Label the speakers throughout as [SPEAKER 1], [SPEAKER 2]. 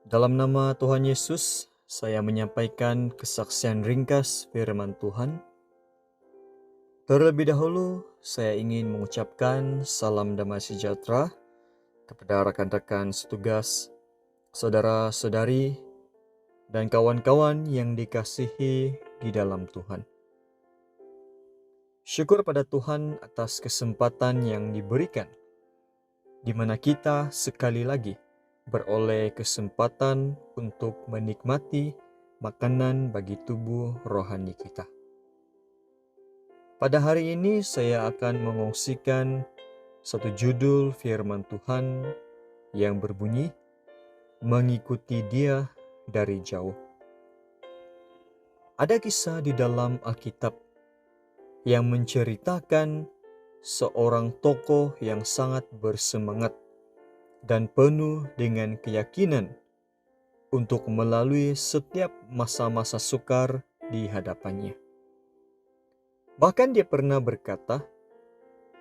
[SPEAKER 1] Dalam nama Tuhan Yesus, saya menyampaikan kesaksian ringkas firman Tuhan. Terlebih dahulu, saya ingin mengucapkan salam damai sejahtera kepada rekan-rekan setugas, saudara-saudari, dan kawan-kawan yang dikasihi di dalam Tuhan. Syukur pada Tuhan atas kesempatan yang diberikan, di mana kita sekali lagi beroleh kesempatan untuk menikmati makanan bagi tubuh rohani kita. Pada hari ini saya akan mengungsikan satu judul firman Tuhan yang berbunyi, Mengikuti Dia dari Jauh. Ada kisah di dalam Alkitab yang menceritakan seorang tokoh yang sangat bersemangat dan penuh dengan keyakinan untuk melalui setiap masa-masa sukar di hadapannya. Bahkan dia pernah berkata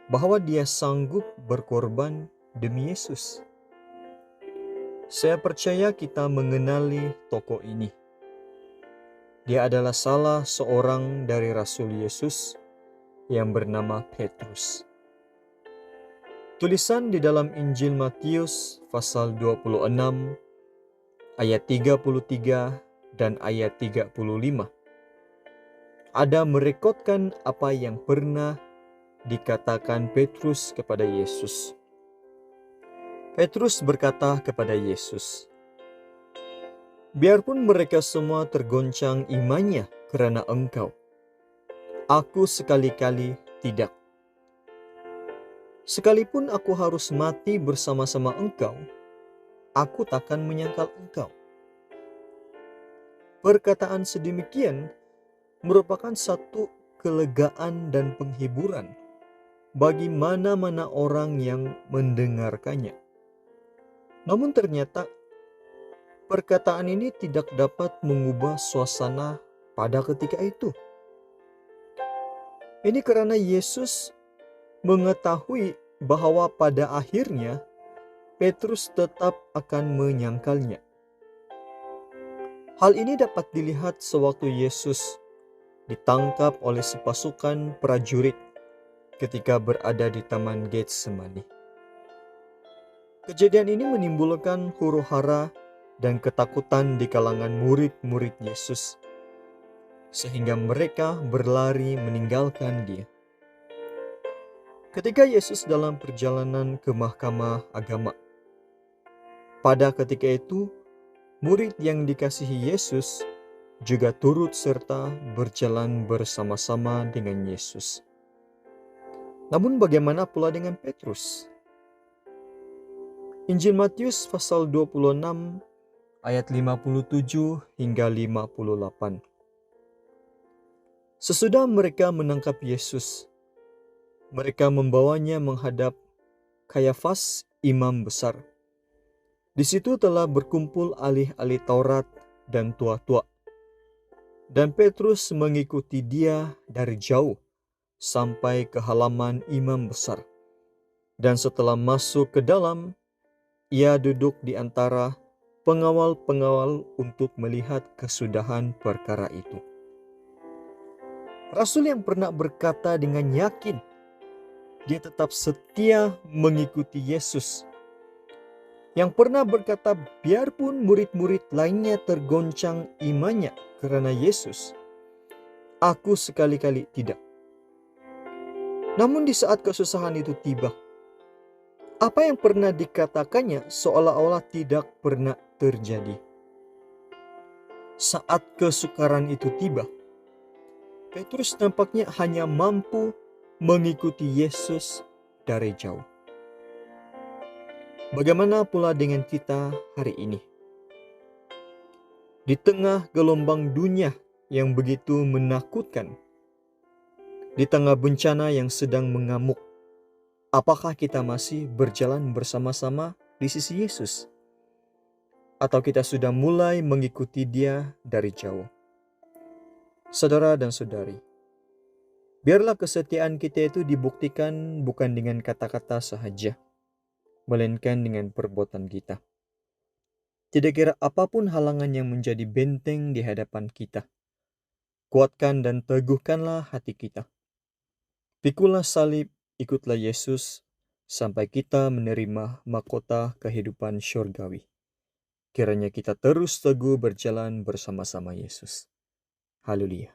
[SPEAKER 1] bahwa dia sanggup berkorban demi Yesus. Saya percaya kita mengenali tokoh ini. Dia adalah salah seorang dari Rasul Yesus yang bernama Petrus. Tulisan di dalam Injil Matius pasal 26 ayat 33 dan ayat 35 ada merekodkan apa yang pernah dikatakan Petrus kepada Yesus. Petrus berkata kepada Yesus, "Biarpun mereka semua tergoncang imannya karena Engkau, aku sekali-kali tidak. Sekalipun aku harus mati bersama-sama Engkau, aku takkan menyangkal Engkau." Perkataan sedemikian merupakan satu kelegaan dan penghiburan bagi mana-mana orang yang mendengarkannya. Namun ternyata perkataan ini tidak dapat mengubah suasana pada ketika itu. Ini karena Yesus mengetahui bahwa pada akhirnya Petrus tetap akan menyangkalnya. Hal ini dapat dilihat sewaktu Yesus ditangkap oleh sepasukan prajurit ketika berada di Taman Getsemani. Kejadian ini menimbulkan huru-hara dan ketakutan di kalangan murid-murid Yesus, sehingga mereka berlari meninggalkan Dia. Ketika Yesus dalam perjalanan ke mahkamah agama, pada ketika itu murid yang dikasihi Yesus juga turut serta berjalan bersama-sama dengan Yesus. Namun bagaimana pula dengan Petrus? Injil Matius pasal 26 ayat 57 hingga 58. Sesudah mereka menangkap Yesus, mereka membawanya menghadap Kayafas, imam besar. Di situ telah berkumpul ahli-ahli Taurat dan tua-tua. Dan Petrus mengikuti dia dari jauh sampai ke halaman imam besar. Dan setelah masuk ke dalam, ia duduk di antara pengawal-pengawal untuk melihat kesudahan perkara itu. Rasul yang pernah berkata dengan yakin, dia tetap setia mengikuti Yesus. Yang pernah berkata biarpun murid-murid lainnya tergoncang imannya karena Yesus, aku sekali-kali tidak. Namun di saat kesusahan itu tiba, apa yang pernah dikatakannya seolah-olah tidak pernah terjadi. Saat kesukaran itu tiba, Petrus nampaknya hanya mampu mengikuti Yesus dari jauh. Bagaimana pula dengan kita hari ini? Di tengah gelombang dunia yang begitu menakutkan, di tengah bencana yang sedang mengamuk, apakah kita masih berjalan bersama-sama di sisi Yesus? Atau kita sudah mulai mengikuti Dia dari jauh? Saudara dan saudari, biarlah kesetiaan kita itu dibuktikan bukan dengan kata-kata sahaja, melainkan dengan perbuatan kita. Tidak kira apapun halangan yang menjadi benteng di hadapan kita, kuatkan dan teguhkanlah hati kita. Pikulah salib, ikutlah Yesus, sampai kita menerima mahkota kehidupan syurgawi. Kiranya kita terus teguh berjalan bersama-sama Yesus. Haleluya.